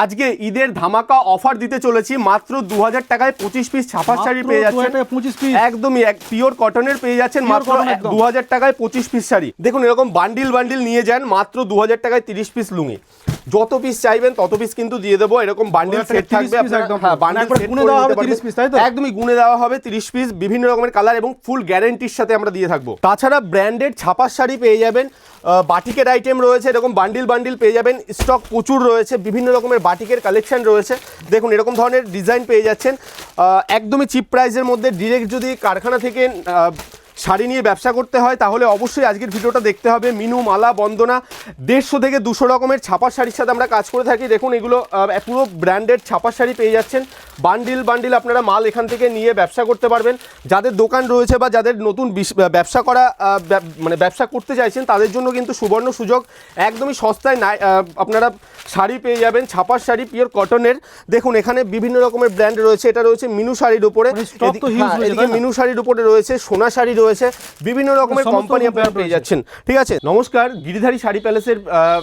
আজকে ঈদের ধামাকা অফার দিতে চলেছি মাত্র 2000 টাকায় 25 পিস ছাপার শাড়ি পেয়ে যাচ্ছেন। 25 পিস একদমই পিওর কটনের পেয়ে যাচ্ছেন মাত্র 2000 টাকায় 25 পিস শাড়ি। দেখুন এরকম বান্ডিল বান্ডিল নিয়ে যান মাত্র 2000 টাকায় 30 পিস লুঙ্গি। যত পিস চাইবেন তত পিস কিন্তু দিয়ে দেবো। এরকম বান্ডিল সেট থাকবে, হ্যাঁ বান্ডিল সেট গুনে দেওয়া হবে 30 পিস, তাই তো? একদমই গুনে দেওয়া হবে 30 পিস, বিভিন্ন রকমের কালার এবং ফুল গ্যারান্টির সাথে আমরা দিয়ে থাকবো। তাছাড়া ব্র্যান্ডেড ছাপার শাড়ি পেয়ে যাবেন, বাটিকের আইটেম রয়েছে, এরকম বান্ডিল বান্ডিল পেয়ে যাবেন। স্টক প্রচুর রয়েছে, বিভিন্ন রকমের বাটিকের কালেকশন রয়েছে। দেখুন এরকম ধরনের ডিজাইন পেয়ে যাচ্ছেন একদমই চিপ প্রাইসের মধ্যে। ডিরেক্ট যদি কারখানা থেকে শাড়ি নিয়ে ব্যবসা করতে হয় তাহলে অবশ্যই আজকের ভিডিওটা দেখতে হবে। মিনু, মালা, বন্দনা 150 থেকে 200 রকমের ছাপার শাড়ির সাথে আমরা কাজ করে থাকি। দেখুন এগুলো পুরো ব্র্যান্ডেড ছাপার শাড়ি পেয়ে যাচ্ছেন। বান্ডিল বান্ডিল আপনারা মাল এখান থেকে নিয়ে ব্যবসা করতে পারবেন। যাদের দোকান রয়েছে বা যাদের নতুন ব্যবসা করা মানে ব্যবসা করতে চাইছেন তাদের জন্য কিন্তু সুবর্ণ সুযোগ। একদমই সস্তায় আপনারা শাড়ি পেয়ে যাবেন, ছাপার শাড়ি পিওর কটনের। দেখুন এখানে বিভিন্ন রকমের ব্র্যান্ড রয়েছে। এটা রয়েছে মিনু শাড়ির উপরে, এদিকে মিনু শাড়ির উপরে রয়েছে, সোনা শাড়ি রয়েছে, বিভিন্ন রকমের কোম্পানি আপনারা পেয়ে যাচ্ছেন। ঠিক আছে, নমস্কার, গিরিধারী শাড়ি প্যালেসের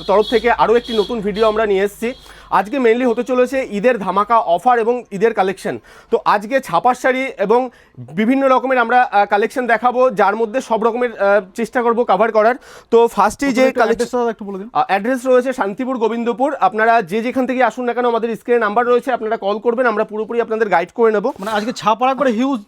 তরফ থেকে আরও একটি নতুন ভিডিও আমরা নিয়ে এসেছি। আজকে মেনলি হতে চলেছে ঈদের ধামাকা অফার এবং ঈদের কালেকশন। তো আজকে ছাপার শাড়ি এবং বিভিন্ন রকমের আমরা কালেকশন দেখাবো, যার মধ্যে সব রকমের চেষ্টা করব কভার করার। তো ফার্স্টেই যে অ্যাড্রেস রয়েছে শান্তিপুর, গোবিন্দপুর। আপনারা যে যেখান থেকে আসুন না কেন আমাদের স্ক্রিনে নাম্বার রয়েছে, আপনারা কল করবেন, আমরা পুরোপুরি আপনাদের গাইড করে নেব। মানে আজকে ছাপার করে হিউজ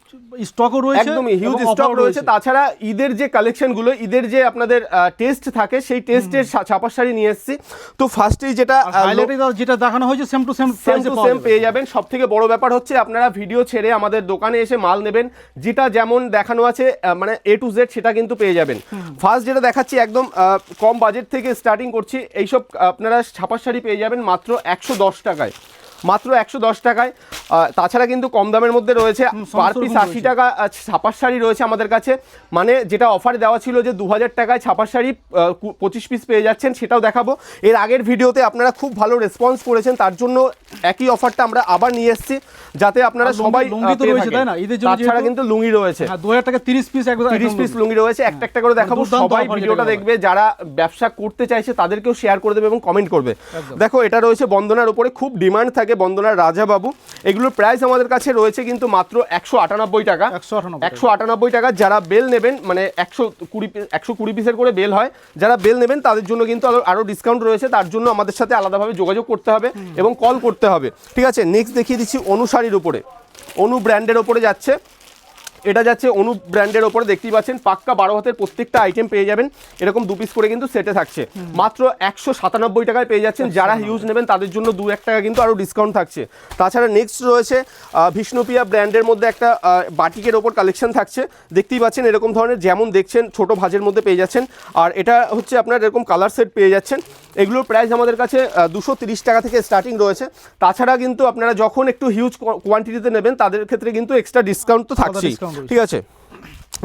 স্টকও রয়েছে, একদমই হিউজ স্টক রয়েছে। তাছাড়া ঈদের যে কালেকশনগুলো, ঈদের যে আপনাদের টেস্ট থাকে সেই টেস্টের ছাপার শাড়ি নিয়ে এসেছি। তো ফার্স্টেই যেটা দেখানো হয়েছে সেম টু সেম পেয়ে যাবেন। সব থেকে বড় ব্যাপার হচ্ছে আপনারা ভিডিও ছেড়ে আমাদের দোকানে এসে মাল নেবেন, যেটা যেমন দেখানো আছে মানে A to Z সেটা কিন্তু পেয়ে যাবেন। ফার্স্ট যেটা দেখাচ্ছি একদম কম বাজেট থেকে স্টার্টিং করছি। এইসব আপনারা ছাপার শাড়ি পেয়ে যাবেন মাত্র 110 টাকায়, মাত্র 110 টাকায়। তাছাড়া কিন্তু কম দামের মধ্যে রয়েছে, পার পিস 80 টাকা ছাপার শাড়ি রয়েছে আমাদের কাছে। মানে যেটা অফার দেওয়া ছিল যে 2000 টাকায় ছাপার শাড়ি 25 পিস পেয়ে যাচ্ছেন, সেটাও দেখাবো। এর আগের ভিডিওতে আপনারা খুব ভালো রেসপন্স করেছেন, তার জন্য একই অফারটা আমরা আবার নিয়ে এসেছি, যাতে আপনারা সবাই তাছাড়া কিন্তু লুঙ্গি রয়েছে 2000 টাকা 30 পিস লুঙ্গি রয়েছে। একটা একটা করে দেখাবো, সবাই ভিডিওটা দেখবে, যারা ব্যবসা করতে চাইছে তাদেরকেও শেয়ার করে দেবে এবং কমেন্ট করবে। দেখো এটা রয়েছে বন্দনার উপরে, খুব ডিমান্ড থাকে বন্দনার রাজা বাবু। এগুলোর প্রাইস আমাদের কাছে রয়েছে কিন্তু মাত্র 198 টাকা। 198 টাকা। যারা বেল নেবেন, মানে 120 পিসের করে বেল হয়, যারা বেল নেবেন তাদের জন্য কিন্তু আরো ডিসকাউন্ট রয়েছে। তার জন্য আমাদের সাথে আলাদাভাবে যোগাযোগ করতে হবে এবং কল করতে হবে। ঠিক আছে, নেক্সট দেখিয়ে দিচ্ছি অনু শাড়ির উপরে, অনু ব্র্যান্ডের ওপরে যাচ্ছে। এটা যাচ্ছে অনু ব্র্যান্ডের ওপরে, দেখতেই পাচ্ছেন পাক্কা 12 হাতের প্রত্যেকটা আইটেম পেয়ে যাবেন। এরকম 2 পিস করে কিন্তু সেটে থাকছে, মাত্র 197 টাকায় পেয়ে যাচ্ছেন। যারা হিউজ নেবেন তাদের জন্য 2-1 টাকা কিন্তু আরও ডিসকাউন্ট থাকছে। তাছাড়া নেক্সট রয়েছে বিষ্ণুপ্রিয়া ব্র্যান্ডের মধ্যে একটা বাটিকের ওপর কালেকশন থাকছে। দেখতেই পাচ্ছেন এরকম ধরনের, যেমন দেখছেন ছোট ভাঁজের মধ্যে পেয়ে যাচ্ছেন। আর এটা হচ্ছে আপনার এরকম কালার সেট পেয়ে যাচ্ছেন। এগুলোর প্রাইস আমাদের কাছে 230 টাকা থেকে স্টার্টিং রয়েছে। তাছাড়া কিন্তু আপনারা যখন একটু হিউজ কোয়ান্টিটিতে নেবেন তাদের ক্ষেত্রে কিন্তু এক্সট্রা ডিসকাউন্ট তো থাকছেই। ঠিক আছে,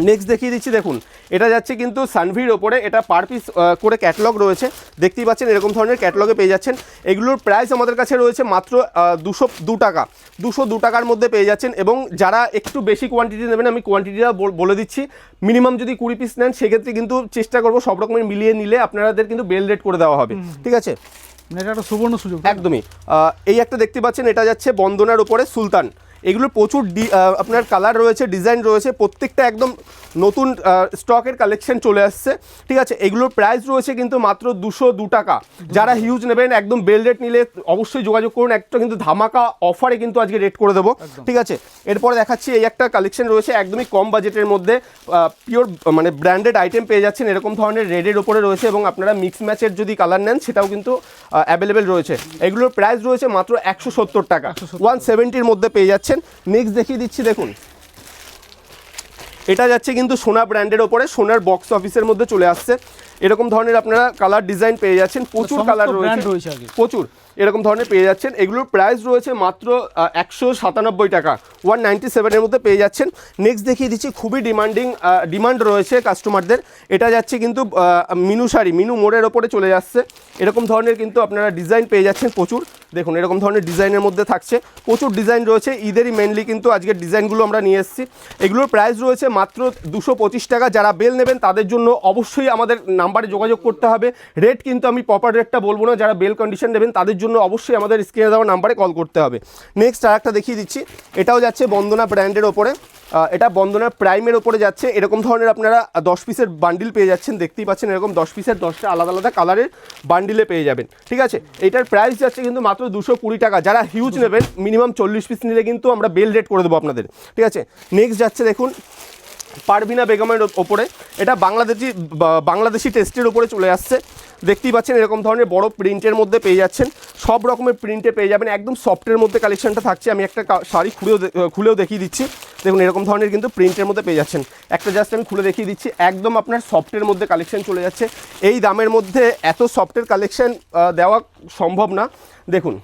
নেক্সট দেখিয়ে দিচ্ছি। দেখুন এটা যাচ্ছে কিন্তু সানভির ওপরে, এটা পার পিস করে ক্যাটালগ রয়েছে। দেখতেই পাচ্ছেন এরকম ধরনের ক্যাটালগে পেয়ে যাচ্ছেন। এগুলোর প্রাইস আমাদের কাছে রয়েছে মাত্র 202 টাকা। 202 টাকার মধ্যে পেয়ে যাচ্ছেন। এবং যারা একটু বেশি কোয়ান্টিটি নেবেন, আমি কোয়ান্টিটিটা বলে দিচ্ছি, মিনিমাম যদি 20 পিস নেন সেক্ষেত্রে কিন্তু চেষ্টা করবো সব রকমের মিলিয়ে নিলে আপনাদের কিন্তু বেল রেট করে দেওয়া হবে। ঠিক আছে, এটা একটা সুবর্ণ সুযোগ একদমই। এই একটা দেখতে পাচ্ছেন, এটা যাচ্ছে বন্দনার উপরে সুলতান। এগুলো প্রচুর আপনার কালার রয়েছে, ডিজাইন রয়েছে, প্রত্যেকটা একদম নতুন স্টকের কালেকশন চলে আসছে। ঠিক আছে, এগুলোর প্রাইস রয়েছে কিন্তু মাত্র 202 টাকা। যারা হিউজ নেবেন একদম বেল রেট নিলে অবশ্যই যোগাযোগ করুন। একটা কিন্তু ধামাকা অফারে কিন্তু আজকে রেট করে দেবো। ঠিক আছে, এরপরে দেখাচ্ছি এই একটা কালেকশন রয়েছে একদমই কম বাজেটের মধ্যে, পিওর মানে ব্র্যান্ডেড আইটেম পেয়ে যাচ্ছেন। এরকম ধরনের রেডের ওপরে রয়েছে এবং আপনারা মিক্স ম্যাচের যদি কালার নেন সেটাও কিন্তু অ্যাভেলেবেল রয়েছে। এগুলোর প্রাইস রয়েছে মাত্র 170 টাকা, 170-র মধ্যে পেয়ে যাচ্ছেন। নেক্সট দেখিয়ে দিচ্ছি, দেখুন এটা যাচ্ছে কিন্তু সোনা ব্র্যান্ডের ওপরে, সোনার বক্স অফিসের মধ্যে চলে আসছে। এরকম ধরনের আপনারা কালার ডিজাইন পেয়ে যাচ্ছেন, প্রচুর কালার রয়েছে, প্রচুর এরকম ধরনের পেয়ে যাচ্ছেন। এগুলোর প্রাইস রয়েছে মাত্র 197 টাকা, 197 এর মধ্যে পেয়ে যাচ্ছেন। নেক্সট দেখিয়ে দিচ্ছি, খুবই ডিমান্ড রয়েছে কাস্টমারদের, এটা যাচ্ছে কিন্তু মিনু শাড়ি, মিনু মোড়ের ওপরে চলে যাচ্ছে। এরকম ধরনের কিন্তু আপনারা ডিজাইন পেয়ে যাচ্ছেন প্রচুর, দেখুন এরকম ধরনের ডিজাইনের মধ্যে থাকছে, প্রচুর ডিজাইন রয়েছে। ঈদেরই মেনলি কিন্তু আজকের ডিজাইনগুলো আমরা নিয়ে এসেছি। এগুলোর প্রাইস রয়েছে মাত্র 225 টাকা। যারা বেল নেবেন তাদের জন্য অবশ্যই আমাদের নাম্বারে যোগাযোগ করতে হবে। রেট কিন্তু আমি প্রপার রেটটা বলবো না, যারা বেল কন্ডিশন নেবেন তাদের জন্য অবশ্যই আমাদের স্ক্রিনে দেওয়া নাম্বারে কল করতে হবে। নেক্সট আর একটা দেখিয়ে দিচ্ছি, এটাও যাচ্ছে বন্দনা ব্র্যান্ডের ওপরে, এটা বন্দনার প্রাইমের ওপরে যাচ্ছে। এরকম ধরনের আপনারা 10 পিসের বান্ডিল পেয়ে যাচ্ছেন, দেখতেই পাচ্ছেন এরকম 10 পিসের 10টা আলাদা আলাদা কালারের বান্ডিলে পেয়ে যাবেন, ঠিক আছে। এটার প্রাইস যাচ্ছে কিন্তু মাত্র 220 টাকা। যারা হিউজ নেবেন মিনিমাম 40 পিস নিলে কিন্তু আমরা বেল রেট করে দেবো আপনাদের, ঠিক আছে। নেক্সট যাচ্ছে দেখুন পারবিনা বেগমের ওপরে, এটা বাংলাদেশি টেস্টের ওপরে চলে আসছে, দেখতেই পাচ্ছেন এরকম ধরনের বড় প্রিন্টের মধ্যে পেয়ে যাচ্ছেন, সব রকমের প্রিন্টে পেয়ে যাবেন, একদম সফটের মধ্যে কালেকশনটা থাকছে। আমি একটা শাড়ি খুলেও দেখিয়ে দিচ্ছি, দেখুন এরকম ধরনের কিন্তু প্রিন্টের মধ্যে পেয়ে যাচ্ছেন। একটা জাস্ট আমি খুলে দেখিয়ে দিচ্ছি, একদম আপনার সফটের মধ্যে কালেকশন চলে যাচ্ছে। এই দামের মধ্যে এত সফটের কালেকশন দেওয়া সম্ভব না, দেখুন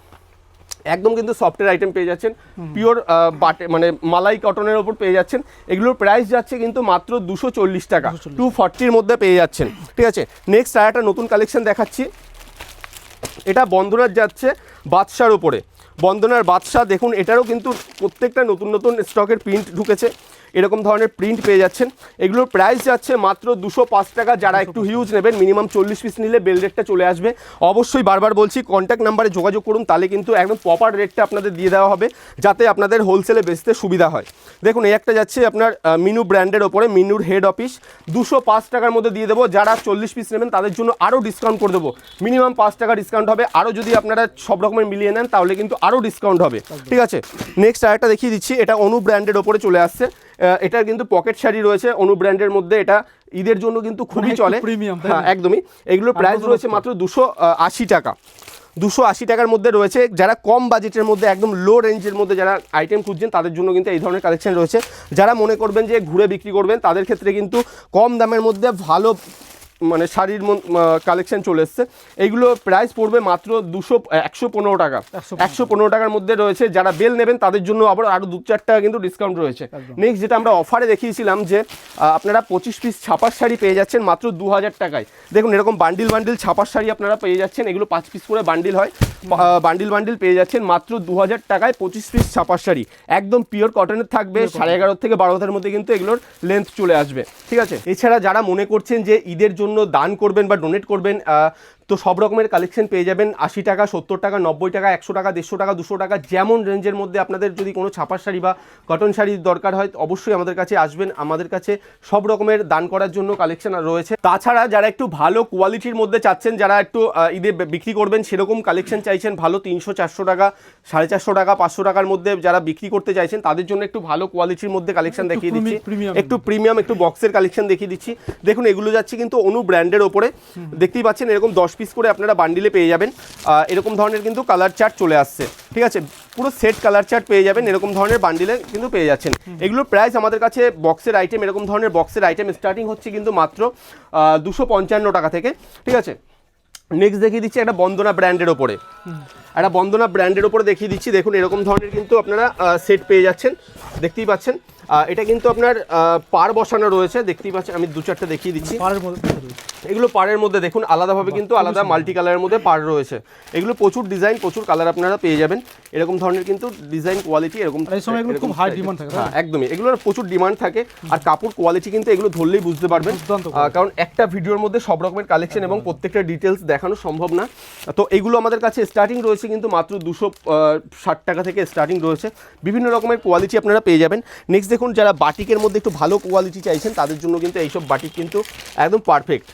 একদম কিন্তু সফটের আইটেম পেয়ে যাচ্ছেন, পিওর বাটে মানে মালাই কটনের ওপর পেয়ে যাচ্ছেন। এগুলোর প্রাইস যাচ্ছে কিন্তু মাত্র 240 টাকা, 240-র মধ্যে পেয়ে যাচ্ছেন, ঠিক আছে। নেক্সট আর একটা নতুন কালেকশন দেখাচ্ছি, এটা বন্দনার যাচ্ছে বাদশার ওপরে, বন্দনার বাদশা, দেখুন এটারও কিন্তু প্রত্যেকটা নতুন নতুন স্টকের প্রিন্ট ঢুকেছে, এরকম ধরনের প্রিন্ট পেয়ে যাচ্ছেন। এগুলোর প্রাইস যাচ্ছে মাত্র 205 টাকা। যারা একটু হিউজ নেবেন মিনিমাম 40 পিস নিলে বেল রেটটা চলে আসবে। অবশ্যই বারবার বলছি কন্ট্যাক্ট নাম্বারে যোগাযোগ করুন, তাহলে কিন্তু একদম প্রপার রেটটা আপনাদের দিয়ে দেওয়া হবে, যাতে আপনাদের হোলসেলে বেচতে সুবিধা হয়। দেখুন এই একটা যাচ্ছে আপনার মিনু ব্র্যান্ডের ওপরে, মিনুর হেড অফিস, 205 টাকার মধ্যে দিয়ে দেবো। যারা 40 পিস নেবেন তাদের জন্য আরও ডিসকাউন্ট করে দেবো, মিনিমাম 5 টাকা ডিসকাউন্ট হবে, আরও যদি আপনারা সব রকমের মিলিয়ে নেন তাহলে কিন্তু আরও ডিসকাউন্ট হবে, ঠিক আছে। নেক্সট আরেকটা দেখিয়ে দিচ্ছি, এটা অনু ব্র্যান্ডের ওপরে চলে আসছে, এটার কিন্তু পকেট শাড়ি রয়েছে অনু ব্র্যান্ডের মধ্যে, এটা ঈদের জন্য কিন্তু খুবই চলে, প্রিমিয়াম, হ্যাঁ একদমই। এগুলোর প্রাইস রয়েছে মাত্র 280 টাকা, 280 টাকার মধ্যে রয়েছে। যারা কম বাজেটের মধ্যে একদম লো রেঞ্জের মধ্যে যারা আইটেম খুঁজছেন তাদের জন্য কিন্তু এই ধরনের কালেকশন রয়েছে। যারা মনে করবেন যে ঘুরে বিক্রি করবেন তাদের ক্ষেত্রে কিন্তু কম দামের মধ্যে ভালো মানে শাড়ির কালেকশন চলে এসছে। এইগুলো প্রাইস পড়বে মাত্র 115 টাকা, 115 টাকার মধ্যে রয়েছে। যারা বেল নেবেন তাদের জন্য আবার আরও 2-4 টাকা কিন্তু ডিসকাউন্ট রয়েছে। নেক্সট যেটা আমরা অফারে দেখিয়েছিলাম যে আপনারা 25 পিস ছাপার শাড়ি পেয়ে যাচ্ছেন মাত্র 2000 টাকায়। দেখুন এরকম বান্ডিল ছাপার শাড়ি আপনারা পেয়ে যাচ্ছেন, এগুলো 5 পিস করে বান্ডিল হয়, বান্ডিল পেয়ে যাচ্ছেন মাত্র 2000 টাকায় 25 পিস ছাপার শাড়ি, একদম পিওর কটনের থাকবে, 11.5 থেকে 12 হাতের মধ্যে কিন্তু এগুলোর লেন্থ চলে আসবে, ঠিক আছে। এছাড়া যারা মনে করছেন যে ঈদের জন্য দান করবেন বা ডোনেট করবেন, তো সব রকমের কালেকশন পেয়ে যাবেন, 80 টাকা, 70 টাকা, 90 টাকা, 100 টাকা, 150 টাকা, 200 টাকা, যেমন রেঞ্জের মধ্যে আপনাদের যদি কোনো ছাপার শাড়ি বা কটন শাড়ির দরকার হয় অবশ্যই আমাদের কাছে আসবেন। আমাদের কাছে সব রকমের দান করার জন্য কালেকশন রয়েছে। তাছাড়া যারা একটু ভালো কোয়ালিটির মধ্যে চাচ্ছেন, যারা একটু ঈদে বিক্রি করবেন সেরকম কালেকশন চাইছেন, ভালো 300-400 টাকা, 450 টাকা, 500 টাকার মধ্যে যারা বিক্রি করতে চাইছেন তাদের জন্য একটু ভালো কোয়ালিটির মধ্যে কালেকশন দেখিয়ে দিচ্ছি, একটু প্রিমিয়াম একটু বক্সের কালেকশন দেখিয়ে দিচ্ছি। দেখুন এগুলো যাচ্ছে কিন্তু অনু ব্র্যান্ডের ওপরে, দেখতেই পাচ্ছেন এরকম 10 পিস করে আপনারা বান্ডিলে পেয়ে যাবেন। এরকম ধরনের কিন্তু কালার চার্ট চলে আসছে, ঠিক আছে, পুরো সেট কালার চার্ট পেয়ে যাবেন, এরকম ধরনের বান্ডিলে কিন্তু পেয়ে যাচ্ছেন। এগুলোর প্রাইস আমাদের কাছে বক্সের আইটেম, এরকম ধরনের বক্সের আইটেম স্টার্টিং হচ্ছে কিন্তু মাত্র 255 টাকা থেকে, ঠিক আছে। নেক্সট দেখিয়ে দিচ্ছি একটা বন্দনা ব্র্যান্ডের ওপরে, একটা বন্দনা ব্র্যান্ডের ওপরে দেখিয়ে দিচ্ছি। দেখুন এরকম ধরনের কিন্তু আপনারা সেট পেয়ে যাচ্ছেন, দেখতেই পাচ্ছেন। এটা কিন্তু আপনার পার বসানো রয়েছে, দেখতেই পাচ্ছেন, আমি 2-4টা দেখিয়ে দিচ্ছি। এগুলো পাড়ের মধ্যে দেখুন আলাদাভাবে কিন্তু আলাদা মাল্টি কালারের মধ্যে পাড় রয়েছে। এগুলো প্রচুর ডিজাইন, প্রচুর কালার আপনারা পেয়ে যাবেন, এরকম ধরনের কিন্তু ডিজাইন কোয়ালিটি এরকম খুব হাই ডিমান্ড থাকে। হ্যাঁ একদমই, এগুলোর প্রচুর ডিমান্ড থাকে। আর কাপড় কোয়ালিটি কিন্তু এগুলো ধরলেই বুঝতে পারবেন, কারণ একটা ভিডিওর মধ্যে সব রকমের কালেকশন এবং প্রত্যেকটা ডিটেলস দেখানো সম্ভব না। তো এগুলো আমাদের কাছে স্টার্টিং রয়েছে কিন্তু মাত্র 260 টাকা থেকে স্টার্টিং রয়েছে, বিভিন্ন রকমের কোয়ালিটি আপনারা পেয়ে যাবেন। নেক্সট দেখুন যারা বাটিকের মধ্যে একটু ভালো কোয়ালিটি চাইছেন তাদের জন্য কিন্তু এইসব বাটিক কিন্তু একদম পারফেক্ট।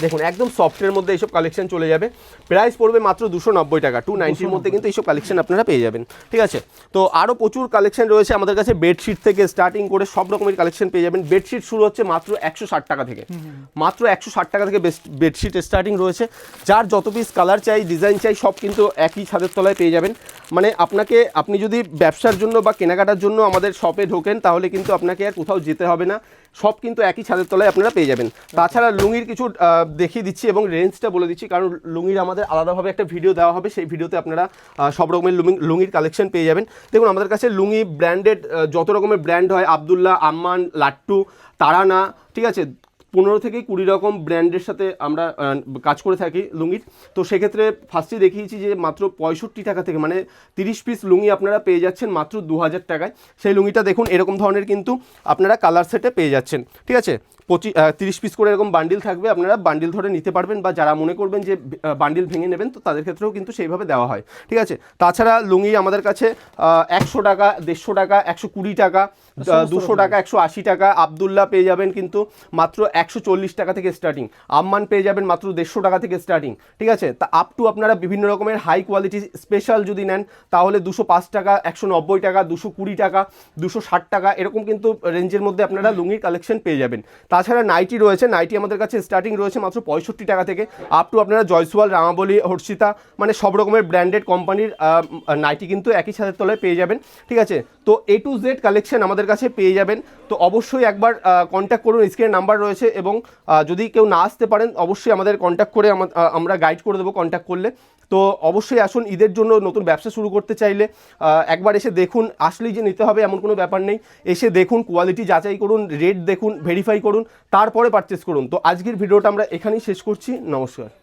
দেখুন একদম সফটের মধ্যে এইসব কালেকশন চলে যাবে, প্রাইস পড়বে মাত্র 290 টাকা, 290-র মধ্যে কিন্তু এইসব কালেকশন আপনারা পেয়ে যাবেন, ঠিক আছে। তো আরও প্রচুর কালেকশন রয়েছে আমাদের কাছে, বেডশিট থেকে স্টার্টিং করে সব রকমের কালেকশন পেয়ে যাবেন। বেডশিট শুরু হচ্ছে মাত্র 160 টাকা থেকে, মাত্র 160 টাকা থেকে বেডশিট স্টার্টিং রয়েছে। যার যত পিস কালার চাই, ডিজাইন চাই, সব কিন্তু একই ছাদের তলায় পেয়ে যাবেন। মানে আপনি যদি ব্যবসার জন্য বা কেনাকাটার জন্য আমাদের শপে ঢোকেন তাহলে কিন্তু আপনাকে আর কোথাও যেতে হবে না, সব কিন্তু একই ছাদের তলায় আপনারা পেয়ে যাবেন। তাছাড়া লুঙ্গির কিছু দেখিয়ে দিচ্ছি এবং রেঞ্জটা বলে দিচ্ছি, কারণ লুঙ্গির আমাদের আলাদাভাবে একটা ভিডিও দেওয়া হবে, সেই ভিডিওতে আপনারা সব রকমের লুঙ্গির কালেকশন পেয়ে যাবেন। দেখুন আমাদের কাছে লুঙ্গি ব্র্যান্ডেড যত রকমের ব্র্যান্ড হয়, আবদুল্লাহ, আম্মান, লাট্টু, তারানা, ঠিক আছে, 15 থেকে 20 রকম ব্র্যান্ডের সাথে আমরা কাজ করে থাকি লুঙ্গির। তো সেক্ষেত্রে ফার্স্টে দেখিয়েছি যে মাত্র 65 টাকা থেকে, মানে 30 পিস লুঙ্গি আপনারা পেয়ে যাচ্ছেন মাত্র 2000 টাকায়। সেই লুঙ্গিটা দেখুন এরকম ধরনের কিন্তু আপনারা কালার সেটে পেয়ে যাচ্ছেন, ঠিক আছে। 30 পিস করে এরকম বান্ডিল থাকবে, আপনারা বান্ডিল ধরে নিতে পারবেন, বা যারা মনে করবেন যে বান্ডিল ভেঙে নেবেন তো তাদের ক্ষেত্রেও কিন্তু সেইভাবে দেওয়া হয়, ঠিক আছে। তাছাড়া লুঙ্গি আমাদের কাছে 100 টাকা, 150 টাকা, 120 টাকা, 200 টাকা, 180 টাকা। আবদুল্লাহ পেয়ে যাবেন কিন্তু মাত্র 140 টাকা থেকে স্টার্টিং। আম্মান পেয়ে যাবেন মাত্র 150 টাকা থেকে স্টার্টিং, ঠিক আছে। তা আপ টু আপনারা বিভিন্ন রকমের হাই কোয়ালিটি স্পেশাল যদি নেন তাহলে 205 টাকা, 190 টাকা, 220 টাকা, 260 টাকা, এরকম কিন্তু রেঞ্জের মধ্যে আপনারা লুঙ্গির কালেকশন পেয়ে যাবেন। তাছাড়া নাইটি রয়েছে, নাইটি আমাদের কাছে স্টার্টিং রয়েছে মাত্র 65 টাকা থেকে, আপ টু আপনারা জয়সওয়াল, রামাবলী, হর্ষিতা, মানে সব রকমের ব্র্যান্ডেড কোম্পানির নাইটি কিন্তু একই ছাদের তলায় পেয়ে যাবেন, ঠিক আছে। তো A to Z কালেকশন আমাদের কাছে পেয়ে যাবেন। তো অবশ্যই একবার কন্ট্যাক্ট করুন, স্ক্রিনে নাম্বার রয়েছে, এবং যদি কেউ না আসতে পারেন অবশ্যই আমাদের কন্ট্যাক্ট করে আমরা গাইড করে দেবো কন্ট্যাক্ট করলে। তো অবশ্যই আসুন, ঈদের জন্য নতুন ব্যবসা শুরু করতে চাইলে একবার এসে দেখুন, আসলেই যে নিতে হবে এমন কোনো ব্যাপার নেই, এসে দেখুন, কোয়ালিটি যাচাই করুন, রেট দেখুন, ভেরিফাই করুন, তারপরে পারচেস করুন। তো আজকের ভিডিওটা আমরা এখানেই শেষ করছি, নমস্কার।